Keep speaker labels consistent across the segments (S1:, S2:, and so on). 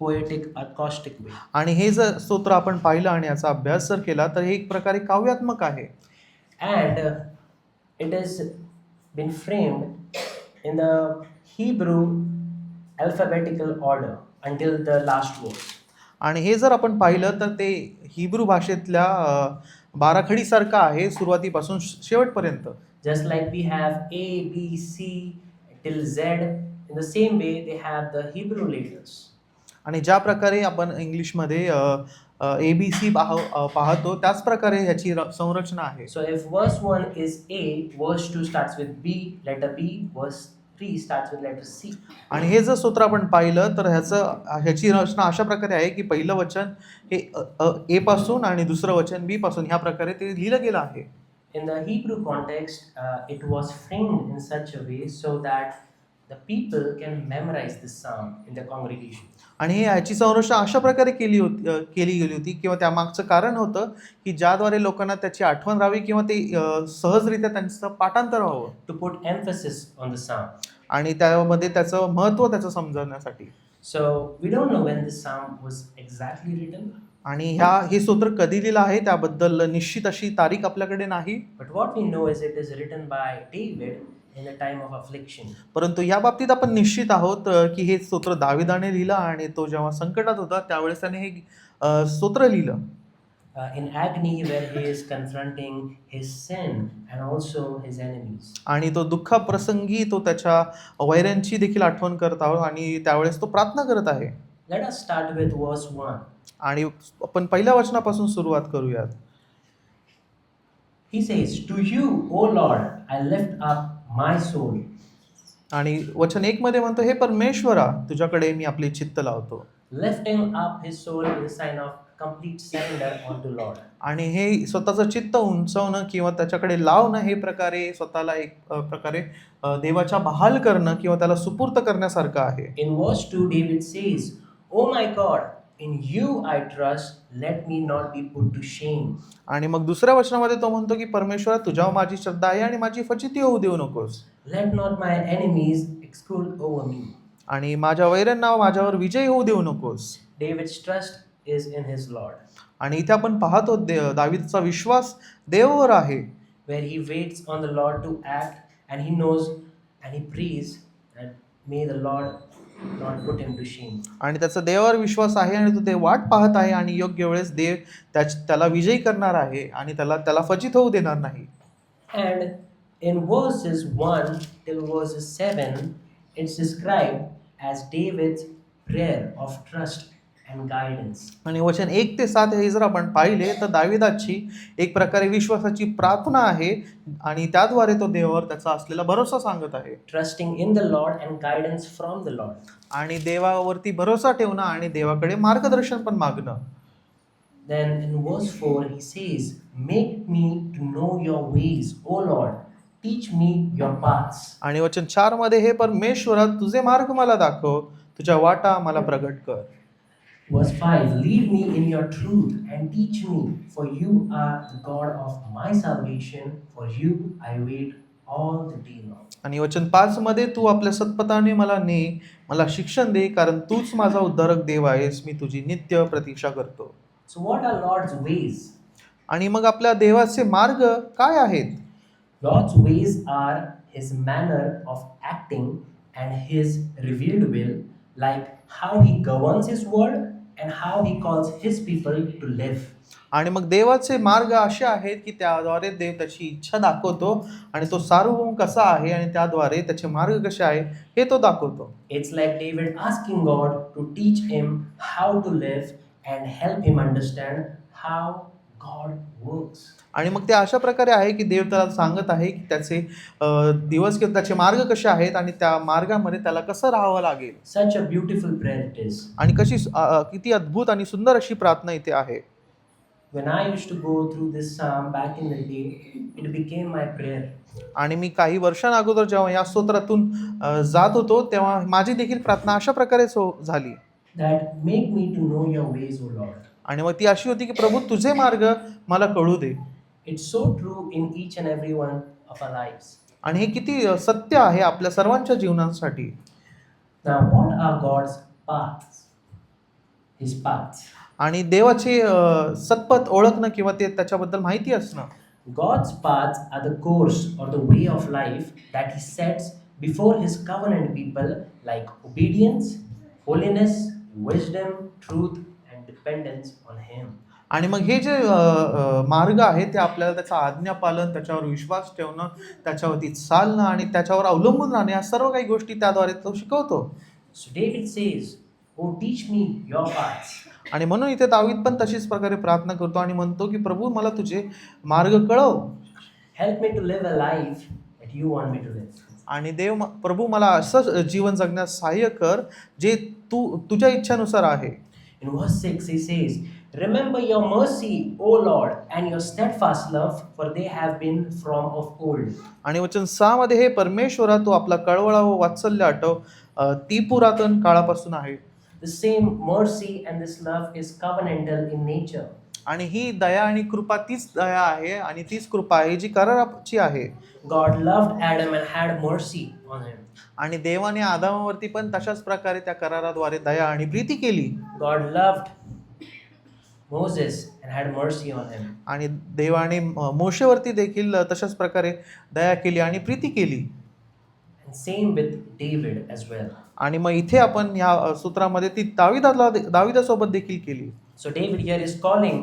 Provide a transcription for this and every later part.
S1: poetic, acoustic way.
S2: आणि हे जर स्तोत्र आपण पाहिलं आणि याचा अभ्यास जर केला तर हे एक प्रकारे काव्यात्मक आहे.
S1: And it has been framed in the Hebrew alphabetical order until the last verse.
S2: आणि हे जर आपण पाहिलं तर ते हिब्रू भाषेतल्या बाराखडीसारखं आहे सुरुवातीपासून शेवटपर्यंत.
S1: Just like we have A, B, C till Z, in the same way they have the Hebrew letters.
S2: आणि ज्या प्रकारे आपण इंग्लिशमध्ये ABC पाहतो त्याच प्रकारे ह्याची संरचना आहे.
S1: So if verse 1 is A, verse 2 starts with B, letter B, verse 3 starts with letter C.
S2: आणि हे जर स्तोत्र आपण पाहिलं तर ह्याची रचना अशा प्रकारे आहे की पहिलं वचन हे A पासून आणि दुसरं वचन B पासून ह्या प्रकारे ते लिहिलं गेलं आहे.
S1: In the Hebrew context, it was framed in such a way so that the people can memorize this psalm in the congregation.
S2: आणि ह्याची संरचना अशा प्रकारे केली गेली होती किंवा त्यामागचं कारण होतं की ज्याद्वारे लोकांना त्याची आठवण राहावी किंवा ते सहजरित्या त्यांचं पाठांतर व्हावं.
S1: To put emphasis on the psalm.
S2: आणि त्यामध्ये त्याचं महत्त्व त्याचं समजण्यासाठी.
S1: So we don't know when this psalm was exactly written.
S2: आणि हे स्तोत्र कधी लिहिलं आहे त्याबद्दल निश्चित अशी तारीख आपल्याकडे नाही.
S1: But what we know is it is written by David in the time of affliction.
S2: परंतु या बाबतीत आपण निश्चित आहोत की हे स्तोत्र दाविदाने लिहिलं आणि तो जेव्हा संकटात होता त्यावेळेस त्याने हे स्तोत्र लिहिलं.
S1: In agony where he is confronting his sin and also his enemies.
S2: आणि तो दुःखाप्रसंगी तो त्याच्या वैऱ्यांची देखील आठवण करत आहोत आणि त्यावेळेस तो प्रार्थना करत आहे.
S1: Let us start with verse 1.
S2: आणि आपण पहिल्या वचनापासून सुरुवात करूयात.
S1: He says, "To you, O Lord, I lift up my soul."
S2: आणि वचन 1 मध्ये म्हणतो, हे परमेश्वरा तुझ्याकडे मी आपले चित्त लावतो.
S1: Lifting up his soul is a sign of complete surrender unto Lord.
S2: आणि हे स्वतःचं चित्त उंचावणं किंवा त्याच्याकडे लावणं हे प्रकारे स्वतःला एक प्रकारे देवाच्या बहाल करणं किंवा त्याला सुपूर्त करण्यासारखं आहे.
S1: In verse 2, David says, "O my God, in you I trust, let me not be put to shame."
S2: आणि मग दुसऱ्या वचनामध्ये तो म्हणतो की परमेश्वरा तुझ्यावर माझी श्रद्धा आहे आणि माझी फजिती होऊ देऊ नकोस.
S1: Let not my enemies exult over me.
S2: आणि माझ्या वैऱ्यांना माझ्यावर विजय होऊ देऊ नकोस.
S1: David's trust is in his Lord.
S2: आणि इथे आपण पाहतो दावीदचा विश्वास देवावर आहे.
S1: Where he waits on the Lord to act and he knows and he prays that may the Lord not put him to shame.
S2: आणि त्याचा देवावर विश्वास आहे आणि तो ते वाट पाहत आहे आणि योग्य वेळेस देव त्याला विजयी करणार आहे आणि त्याला फजित होऊ देणार नाही.
S1: And in verses 1 till verses 7, it's described as David's prayer of trust and guidance.
S2: आणि वचन 1 ते 7 हे जर आपण पाहिले तर दाविदाची एक प्रकारे विश्वासाची प्रार्थना आहे आणि त्याद्वारे तो देवावर त्याचा असलेला भरोसा सांगत आहे.
S1: Trusting in the Lord and guidance from the Lord.
S2: आणि देवावरती भरोसा ठेवणं आणि देवाकडे मार्गदर्शन पण मागणं.
S1: Then in verse 4 he says, "Make me to know your ways, O Lord. Teach me your paths."
S2: आणि वचन 4 मध्ये हे परमेश्वरा तुझे मार्ग मला दाखव, तुझ्या वाटा मला प्रगट कर.
S1: Verse 5, "Lead me in your truth and teach me, for you are the God of my salvation, for you I wait all the day long."
S2: आणि वचन 5 मध्ये तू आपल्या सत्पथाने मला ने, मला शिक्षण दे, कारण तूच माझा उद्धारक देव आहेस, मी तुझी नित्य प्रतीक्षा करतो.
S1: So what are Lord's ways?
S2: आणि मग आपल्या देवाचे मार्ग काय आहेत?
S1: Lord's ways are his manner of acting and his revealed will, like how he governs his world and how he calls his people to live.
S2: आणि मग देवाचे मार्ग असे आहेत की त्याद्वारे देव त्याची इच्छा दाखवतो आणि तो सार्वभौम कसा आहे आणि त्याद्वारे त्याचे मार्ग कसे आहे हे तो दाखवतो.
S1: It's like David asking God to teach him how to live and help him understand how God works.
S2: आणि मग ते अशा प्रकारे आहे की देव त्याला सांगत आहे की त्याचे दिवस किंवा त्याचे मार्ग कसे आहेत आणि त्या मार्गामध्ये त्याला कसं राहावं लागेल.
S1: Such a beautiful prayer it is.
S2: आणि किती अद्भुत आणि सुंदर अशी प्रार्थना इथे आहे.
S1: When I used to go through this psalm back in the day, it became my prayer.
S2: आणि मी काही वर्षांअगोदर जेव्हा या स्तोत्रातून जात होतो तेव्हा माझी देखील प्रार्थना अशा प्रकारे झाली.
S1: That make me to know your ways, O Lord.
S2: आणि मग ती अशी होती की प्रभू तुझे मार्ग मला कळू दे.
S1: It's so true in each and every one of our lives.
S2: आणि हे किती सत्य आहे आपल्या सर्वांच्या जीवनासाठी.
S1: Now, what are God's paths? his paths.
S2: आणि देवाचे सतपथ ओळखणं किंवा ते त्याच्याबद्दल माहिती असणं.
S1: God's paths are the course or the way of life that He sets before His covenant people, like obedience, holiness, wisdom, truth, and dependence on Him.
S2: आणि मग हे जे मार्ग आहे ते आपल्याला त्याचं आज्ञापालन, त्याच्यावर विश्वास ठेवणं, त्याच्यावरती चालणं आणि त्याच्यावर अवलंबून राहणं, या सर्व काही गोष्टी त्याद्वारे तो शिकवतो.
S1: So David says, "Oh, teach me your paths."
S2: आणि म्हणून इथे दावीद पण तशीच प्रकारे प्रार्थना करतो आणि म्हणतो की प्रभू मला तुझे मार्ग कळव
S1: Help me to live a life that you want me to live.
S2: आणि प्रभू मला असं जीवन जगण्यास सहाय्य कर जे तुझ्या इच्छेनुसार आहे.
S1: In verse 6, he says, "Remember your mercy, O Lord, and your steadfast love, for they have been from of old."
S2: आणि वचन 6 मध्ये हे परमेश्वरा तू आपला कळवळा व वात्सल्य आठव, ती पुरातन काळापासून आहे.
S1: The same mercy and this love is covenantal in nature.
S2: आणि ही दया आणि कृपा तीच दया आहे आणि तीच कृपा आहे जी कराराची आहे.
S1: God loved Adam and had mercy on him.
S2: आणि देवाने आदामावरती पण तशाच प्रकारे त्या कराराद्वारे दया आणि प्रीती केली.
S1: God loved Moses and had mercy on him.
S2: आणि देवाने मोशेवरती देखील तशाच प्रकारे दया केली आणि प्रीती केली.
S1: And same with David as well.
S2: आणि मग इथे आपण या सूत्रामध्ये ती दाविदासोबत देखील केली.
S1: So David here is calling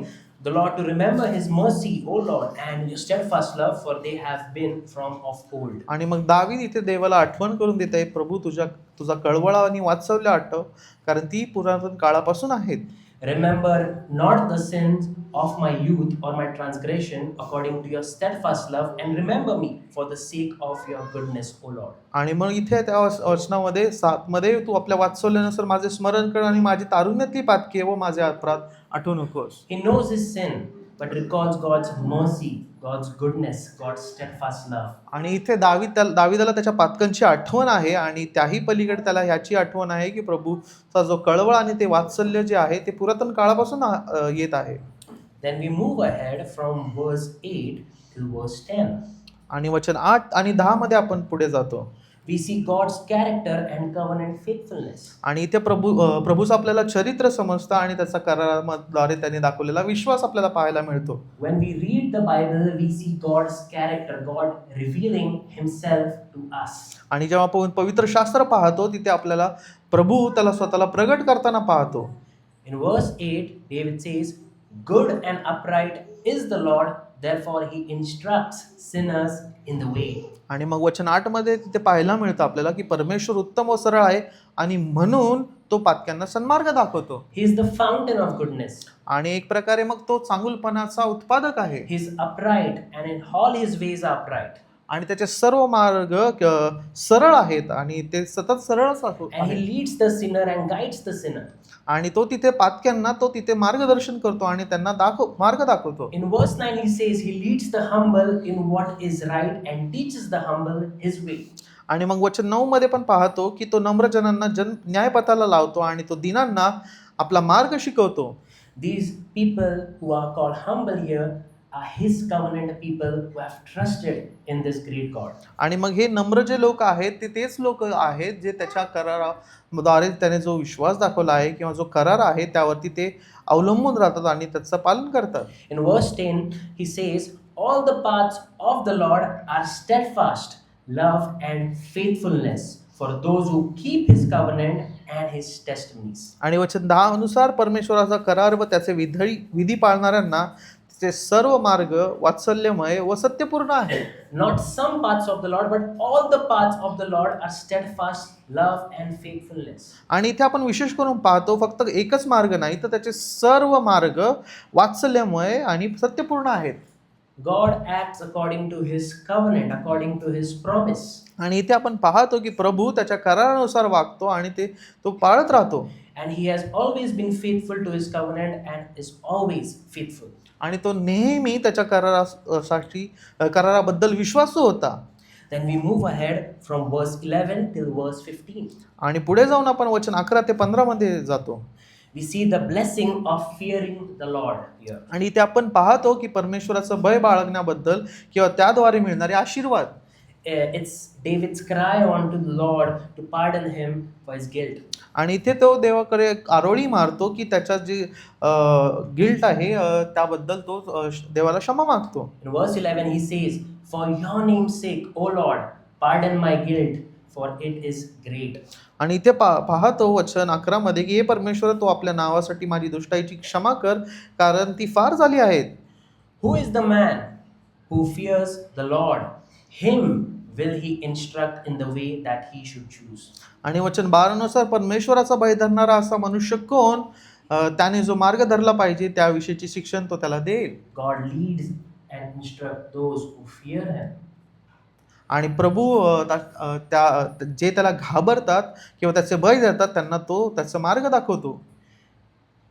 S1: the Lord to remember His mercy, O Lord, and your steadfast love, for they have been from of old.
S2: आणि मग दावीद इथे देवाला आठवण करून देत आहे, प्रभू तुझा कळवळा आणि वात्सल्य आठव, कारण ती पुरातन काळापासून आहेत.
S1: Remember not the sins of my youth or my transgression according to your steadfast love, and remember me for the sake of your goodness, O Lord.
S2: आणि मग इथे त्या वचनामध्ये 7 मध्ये तू आपल्या वात्सल्यानुसार माझे स्मरण कर आणि माझी तारुण्यातली पातकी व माझे अपराध आठवू नकोस.
S1: He knows his sin, but recalls God's mercy, God's goodness, God's steadfast love.
S2: आणि इथे दाविदाला त्याच्या पातकांची आठवण आहे आणि त्याही पलीकडे त्याला ह्याची आठवण आहे की प्रभूचा जो कळवळ आणि ते वात्सल्य जे आहे ते पुरातन काळापासून येत आहे.
S1: Then we move ahead from verse 8 till verse 10.
S2: आणि वचन 8 आणि 10 मध्ये आपण पुढे जातो.
S1: We see God's character and covenant faithfulness.
S2: आणि इथे प्रभूचं आपल्याला चरित्र समजतं आणि त्याचा कराराद्वारे त्याने दाखवलेला विश्वास आपल्याला पाहायला मिळतो.
S1: When we read the Bible, we see God's character, God revealing Himself to us.
S2: आणि जेव्हा आपण पवित्र शास्त्र पाहतो तिथे आपल्याला प्रभू त्याला स्वतःला प्रगट करताना पाहतो.
S1: In verse 8, David says, "Good and upright is the Lord, therefore He instructs sinners in the way."
S2: आणि मग वचन 8 मध्ये तिथे पाहायला मिळतं आपल्याला की परमेश्वर उत्तम व सरळ आहे आणि म्हणून तो पातक्यांना सन्मार्ग दाखवतो.
S1: He is the fountain of goodness.
S2: आणि एक प्रकारे मग तो चांगुलपणाचा उत्पादक आहे.
S1: He is upright, and in all His ways are upright.
S2: आणि त्याचे सर्व मार्ग सरळ आहेत आणि ते सतत सरळच
S1: And He
S2: आहेत.
S1: leads the sinner and guides the sinner.
S2: आणि तो तिथे मार्गदर्शन करतो आणि त्यांना मार्ग दाखवतो.
S1: In verse 9, He says, He leads the humble in what is right and teaches the humble His way.
S2: आणि मग वचन 9 मध्ये पण पाहतो की तो नम्रजनांना न्यायपथाला लावतो आणि तो दीनांना आपला मार्ग शिकवतो.
S1: These people who are called humble here are His covenant people who have trusted in this great God.
S2: आणि मग हे नम्र जे लोक आहेत ते तेच लोक आहेत जे त्याच्या कराराद्वारे त्याने जो विश्वास दाखवला आहे किंवा जो करार आहे त्यावरती ते अवलंबून राहतात आणि त्याचं पालन करतात.
S1: In verse 10, He says, "All the paths of the Lord are steadfast, love and faithfulness for those who keep His covenant and His testimonies."
S2: आणि वचन 10 अनुसार परमेश्वराचा करार व त्याचे विधी पाळणाऱ्यांना ते सर्व मार्ग वात्सल्यमय व सत्यपूर्ण आहे.
S1: Not some paths of the Lord, but all the paths of the Lord are steadfast, love and faithfulness.
S2: आणि इथे आपण विशेष करून पाहतो फक्त एकच मार्ग नाही तर त्याचे सर्व मार्ग वात्सल्यमय आणि सत्यपूर्ण आहेत.
S1: God acts according to His covenant, according to His promise.
S2: आणि इथे आपण पाहतो की प्रभू त्याच्या करारानुसार वागतो आणि तो पाळत राहतो.
S1: And He has always been faithful to His covenant and is always faithful.
S2: आणि तो नेहमी त्याच्या कराराबद्दल विश्वासू होता.
S1: Then we move ahead from verse 11 till verse 15.
S2: आणि पुढे जाऊन आपण वचन 11 ते 15 मध्ये जातो.
S1: We see the blessing of fearing the Lord here.
S2: आणि इथे आपण पाहतो की परमेश्वराचं भय बाळगण्याबद्दल किंवा त्याद्वारे मिळणारे आशीर्वाद.
S1: It's David's cry unto the Lord to pardon him for his guilt.
S2: आणि इथे तो देवाकडे आरोळी मारतो की त्याच्या जी गिल्ट आहे त्याबद्दल तो देवाला क्षमा मागतो.
S1: In verse 11, he says, "For your name's sake, O Lord, pardon my guilt, for it is great."
S2: आणि इथे पाहतो वचन 11 मध्ये की हे परमेश्वर तू आपल्या नावासाठी माझी दुष्टाईची क्षमा कर कारण ती फार झाली आहेत.
S1: Who is the man who fears the Lord? Him will he instruct in the way that he should choose.
S2: आणि वचन 12 नुसार परमेश्वराचा भय धरणारा असा मनुष्य कोण? त्याने जो मार्ग धरला पाहिजे त्याविषयीची शिक्षण तो त्याला देईल.
S1: God leads and instructs those who fear him.
S2: आणि प्रभू त्या जे त्याला घाबरतात किंवा त्याचे भय धरतात त्यांना तो त्याचा मार्ग दाखवतो.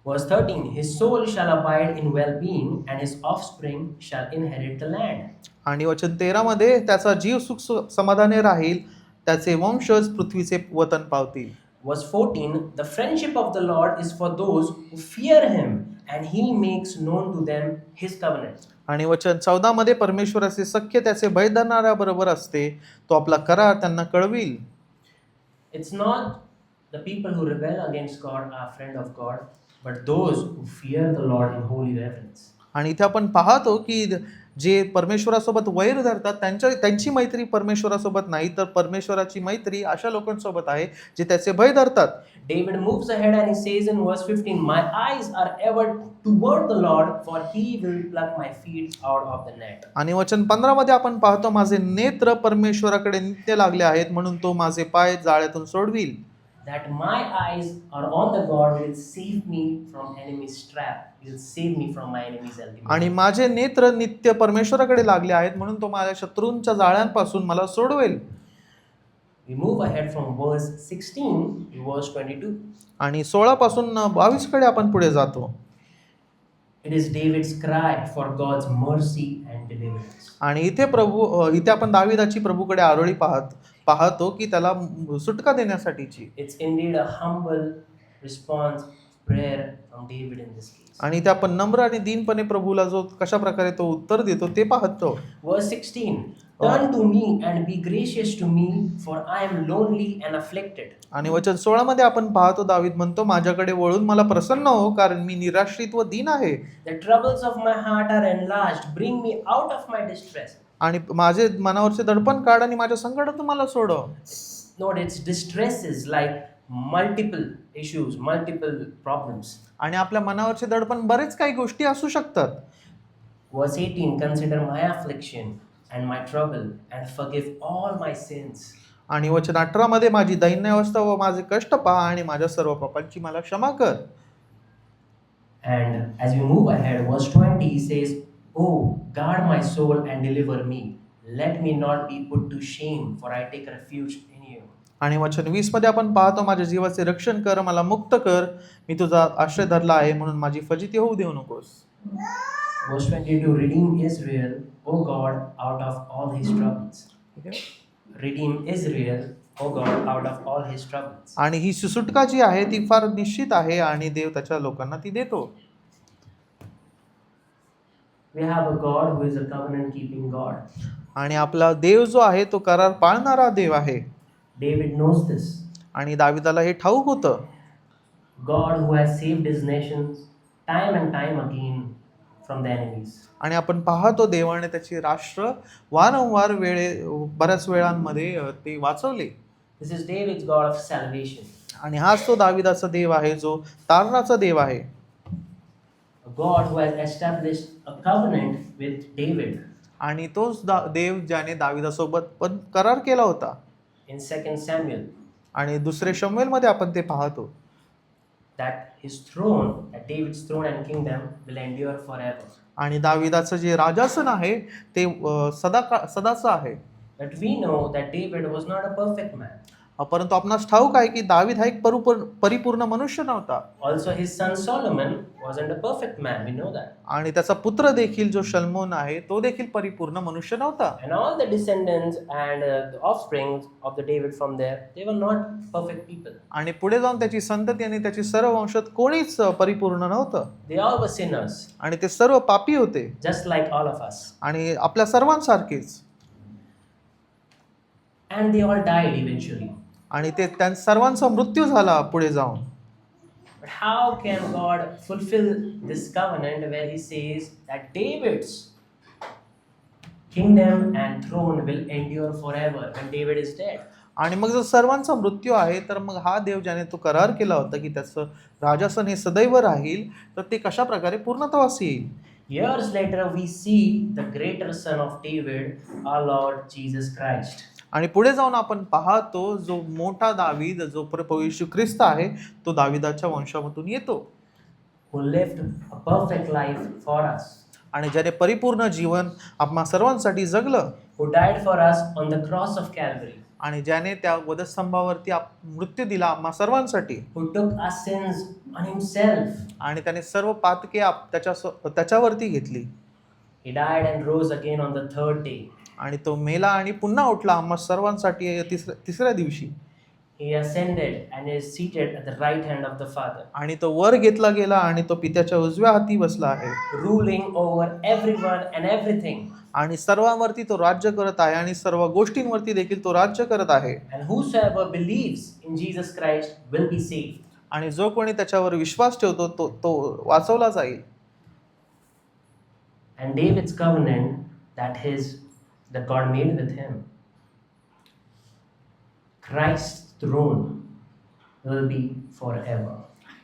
S1: Verse 13, his soul shall abide in well-being, and his offspring shall inherit the land.
S2: आणि वचन 13 मध्ये त्याचा जीव सुख समाधाने राहील, त्याचे वंशज पृथ्वीचे वतन पावतील.
S1: Verse 14, the friendship of the Lord is for those who fear him, and he makes known to them his covenant.
S2: आणि वचन 14 मध्ये परमेश्वराचे सख्य त्याचे भय धरणाऱ्या बरोबर असते, तो आपला करार त्यांना कळविल.
S1: It's not the people who rebel against God are friend of God, but those who fear the Lord in holy reverence.
S2: आणि इथे आपण पाहतो की जे परमेश्वरासोबत वैर धरतात त्यांची मैत्री परमेश्वरासोबत नाही तर परमेश्वराची मैत्री अशा लोकांसोबत आहे जे त्याचे भय धरतात.
S1: David moves ahead and he says in verse 15, my eyes are ever toward the Lord, for he will pluck my feet out of the net.
S2: आणि वचन 15 मध्ये आपण पाहतो माझे नेत्र परमेश्वराकडे नित्य लागले आहेत म्हणून तो माझे पाय जाळ्यातून सोडविल.
S1: That my eyes are on the God will save me from enemy's trap. Will save me from my enemy's ultimate.
S2: आणि माझे नेत्र नित्य परमेश्वराकडे लागले आहेत म्हणून तो माझ्या शत्रूंच्या जाळ्यांपासून मला सोडवेल.
S1: We move ahead from verse 16 to verse 22.
S2: आणि 16 पासून 22 कडे आपण पुढे जातो.
S1: It is David's cry for God's mercy and deliverance.
S2: आणि इथे आपण दाविदाची प्रभूकडे आरोळी पाहतो की त्याला सुटका देण्यासाठीची.
S1: It's indeed a humble response prayer from David in this case.
S2: आणि इथे आपण नम्र आणि दीनपणे प्रभूला जो कशा प्रकारे तो उत्तर देतो ते पाहतो.
S1: Verse 16, turn to me and be gracious to me, for I am lonely and afflicted.
S2: आणि वचन 16 मध्ये आपण पाहतो दावीद म्हणतो माझ्याकडे वळून मला प्रसन्न हो कारण मी निराश्रित व दीन आहे.
S1: The troubles of my heart are enlarged, bring me out of my distress.
S2: आणि माझे मनावरचे दडपण काढ आणि माझ्या संकटातून मला सोडव.
S1: Note its distresses like multiple issues, multiple problems.
S2: आणि आपल्या मनावरचे दडपण बरेच काही गोष्टी असू शकतात.
S1: Verse 18, consider my affliction and my trouble and forgive all my sins.
S2: आणि वचन 18 मध्ये माझी दैन्य अवस्था व माझे कष्ट पहा आणि माझ्या सर्व पापांची मला क्षमा कर.
S1: And as we move ahead, verse 20 he says, oh, guard my soul and deliver me. Let me not be put to shame, for I take refuge in you.
S2: आणि वचन 20 मध्ये आपण पाहतो माझ्या जीवाचे रक्षण कर मला मुक्त कर मी तुझा आश्रय धरला आहे म्हणून माझी फजिती होऊ देऊ नकोस.
S1: Verse 22, redeem Israel, O God, out of all his troubles. Redeem Israel, O God, out of all his troubles.
S2: आणि ही सुटका जी आहे ती फार निश्चित आहे आणि देव त्याच्या लोकांना ती देतो.
S1: We have a God who is a covenant keeping God.
S2: आणि आपला देव जो आहे तो करार पाळणारा देव आहे.
S1: David knows this.
S2: आणि दाविदाला हे ठाऊक होतं.
S1: God who has saved his nations time and time again from the enemies.
S2: आणि आपण पाहतो देवाने त्याची राष्ट्र वारंवार बऱ्याच वेळांमध्ये ते वाचवले.
S1: This is David's God of salvation.
S2: आणि हाच तो दाविदाचा देव आहे जो तारणाचा देव आहे.
S1: A God who has established a covenant with David.
S2: आणि तोच देव ज्याने दाविदासोबत पण करार केला होता.
S1: In 2 Samuel.
S2: आणि दुसरे शमूएल मध्ये आपण ते पाहतो.
S1: That his throne, that David's throne and kingdom will endure forever.
S2: आणि दाविदाचं जे राजासन आहे ते सदाचं आहे.
S1: But we know that David was not a perfect man.
S2: परंतु आपणास ठाऊक आहे की दावीद हा एक परिपूर्ण मनुष्य नव्हता.
S1: Also his son Solomon wasn't a perfect man, we know that.
S2: आणि त्याचा पुत्र देखील जो शल्मोन आहे तो देखील परिपूर्ण मनुष्य नव्हता.
S1: And all the descendants and the offspring of the David from there, they were not perfect people.
S2: आणि पुढे जाऊन त्याची संतती आणि त्याची सर्व वंशज कोणीच परिपूर्ण नव्हतं.
S1: They all were sinners.
S2: आणि ते सर्व पापी होते.
S1: Just like all of us.
S2: आणि आपल्या सर्वांसारखेच.
S1: And they all died eventually.
S2: आणि ते त्या सर्वांचा मृत्यू झाला पुढे जाऊन.
S1: But how can God fulfill this covenant where He says that David's kingdom and throne will endure forever when David is dead?
S2: आणि मग जर सर्वांचा मृत्यू आहे तर मग हा देव ज्याने तो करार केला होता की त्याचं राजासन हे सदैव राहील, तर ते कशा प्रकारे पूर्णत्वास येईल.
S1: Years later, we see the greater son of David, our Lord Jesus Christ.
S2: आणि पुढे जाऊन आपण पाहतो जो मोठा दावीद, जो प्रभू येशू ख्रिस्त आहे, तो दाविदाच्या वंशामधून येतो
S1: Who lived a perfect life for us,
S2: आणि ज्याने परिपूर्ण जीवन आम्हा सर्वांसाठी जगलं
S1: who died for us on the cross of Calvary,
S2: आणि ज्याने त्या वधस्तंभावरती मृत्यू दिला आम्हा सर्वांसाठी,
S1: who took our sins on Himself.
S2: आणि त्याने सर्व पातके त्याच्यावरती घेतली
S1: He died and rose again on the third day.
S2: आणि तो मेला आणि पुन्हा उठला आम्हा सर्वांसाठी तिसऱ्या दिवशी.
S1: He ascended and is seated at the right hand of the Father,
S2: आणि तो वर घेतला गेला आणि तो पित्याच्या उजव्या हाती बसला आहे
S1: ruling over everyone and everything.
S2: आणि सर्वांवरती तो राज्य करत आहे आणि सर्व गोष्टींवरती देखील तो राज्य करत आहे.
S1: And whosoever believes in Jesus Christ will be saved.
S2: आणि जो कोणी त्याच्यावर विश्वास ठेवतो तो वाचवला जाईल.
S1: And David's covenant that God made with him, Christ's throne will be forever.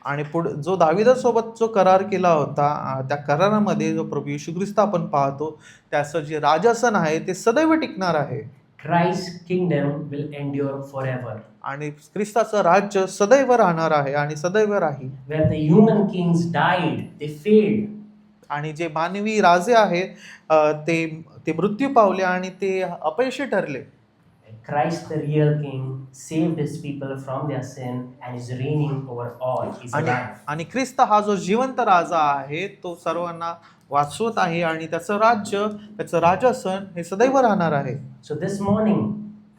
S2: आणि पुढे जो दाविदासोबत जो करार केला होता, त्या करारामध्ये जो प्रभू येशू ख्रिस्त आपण पाहतो, त्याचं जे राजासन आहे ते सदैव टिकणार आहे.
S1: Christ's kingdom will endure forever.
S2: आणि ख्रिस्ताचं राज्य सदैव राहणार आहे आणि सदैव राहील.
S1: Where the human kings died, they failed.
S2: आणि जे मानवी राजे आहेत ते मृत्यू पावले आणि ते अपयशी ठरले.
S1: Christ, the real King, saved His people from their sin and is reigning over all. He's alive.
S2: आणि ख्रिस्त हा जो जिवंत राजा आहे तो सर्वांना वाचवत आहे आणि त्याचं राज्य, त्याचं राजासन हे सदैव राहणार आहे.
S1: So this morning,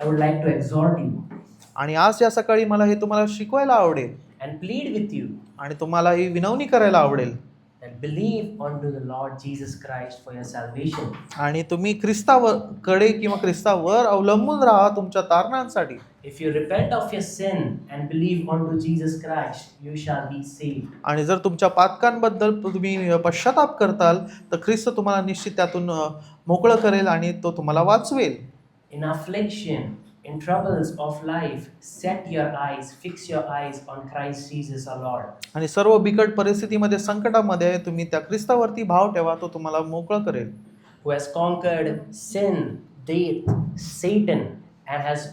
S1: I would like to exhort you
S2: आणि आज या सकाळी मला हे तुम्हाला शिकवायला आवडेल
S1: and plead with you
S2: आणि तुम्हाला ही विनवणी करायला आवडेल
S1: that believe onto the Lord Jesus Christ for your salvation.
S2: आणि तुम्ही ख्रिस्ताकडे किंवा ख्रिस्तावर अवलंबून राहा तुमच्या तारणांसाठी.
S1: If you repent of your sin and believe onto Jesus Christ, you shall be saved.
S2: आणि जर तुमच्या पातकांबद्दल तुम्ही पश्चाताप करताल तर ख्रिस्त तुम्हाला निश्चित त्यातून मोकळं करेल आणि तो तुम्हाला वाचवेल.
S1: In affliction, in troubles of life, fix your eyes on Christ Jesus our Lord.
S2: आणि सर्व बिकट परिस्थितीमध्ये, संकटामध्ये तुम्ही त्या ख्रिस्तावरती भाव ठेवा, तो तुम्हाला मोकळं करेल.
S1: Who has conquered sin, death, Satan and has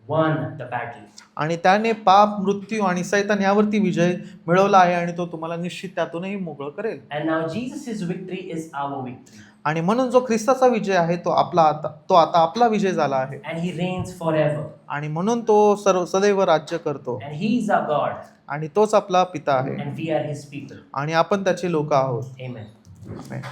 S1: won the battle.
S2: आणि त्याने पाप, मृत्यू आणि सैतान यावरती विजय मिळवला आहे आणि तो तुम्हाला निश्चित त्यातूनही मोकळं करेल.
S1: And now Jesus' victory is our victory.
S2: आणि म्हणून जो ख्रिस्ताचा विजय आहे तो आता आपला विजय झाला आहे.
S1: And He reigns forever.
S2: आणि म्हणून तो सदैव राज्य करतो.
S1: And He is our God.
S2: आणि तोच आपला पिता आहे.
S1: And we are His people.
S2: आणि आपण त्याचे लोक आहोत.
S1: Amen.
S2: आमेन.